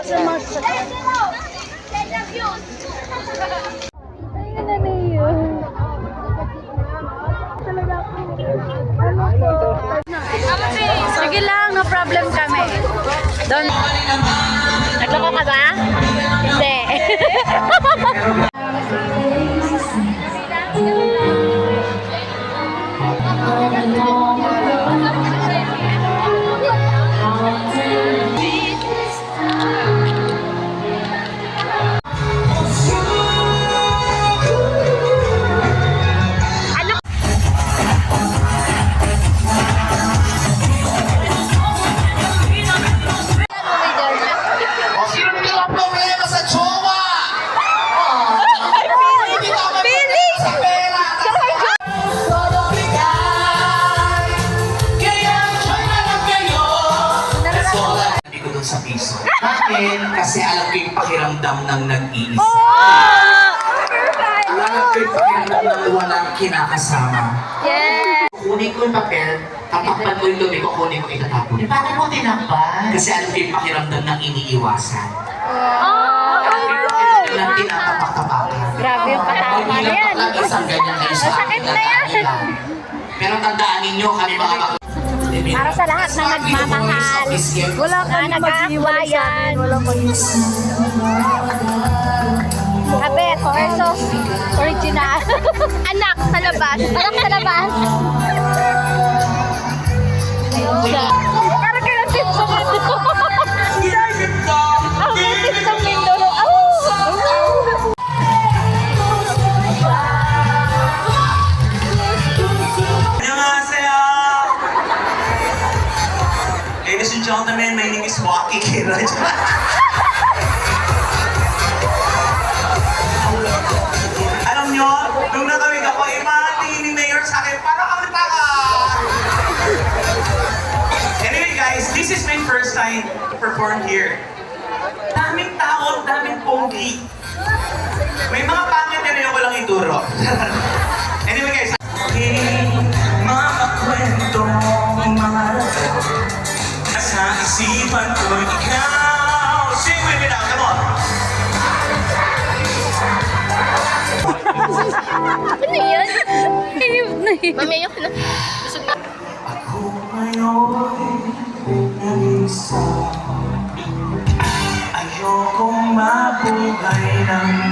Sige lang, no problem kami. Nagloko ka ba? Hindi. Sa piso. Bakit? Kasi alam ko yung pakiramdam ng nag-iisa. Alam ko yung pakiramdam ng walang kinakasama. Kunin ko yung papel, tatakpan ko yung lumi ko, kunin ko itatapon. Bakit mo tinakpan? Kasi alam ko yung pakiramdam ng iniiwasan. Alam ko yung pakiramdam ng tinatapak-tapakan. Grabe yung patama na yan. Pag isang ganyan kayo sa akin, tandaan. Pero tandaan ninyo, kami mga Para sa lahat na nagmamahal, wala ka na nag-aawayan. Abet, versus original. Anak sa labas. Anak sa labas. Parang kailang tip sa Mindoro. Ang tip sa Mindoro. Ladies and gentlemen, my name is Waki Kiraj. Alam nyo, nung nakawig ako, tingin ni Mayor sa akin, parang kami taka! Anyway guys, this is my first time to perform here. Daming tao, daming pogi. May mga pangit na yung walang ituro. Anyway guys, mga kwento, mga sa isipan ko ikaw. Sing with me now, come on. Ano yan? Mamiyak na. Ako ngayon nag-isa. Ayokong mabuhay ng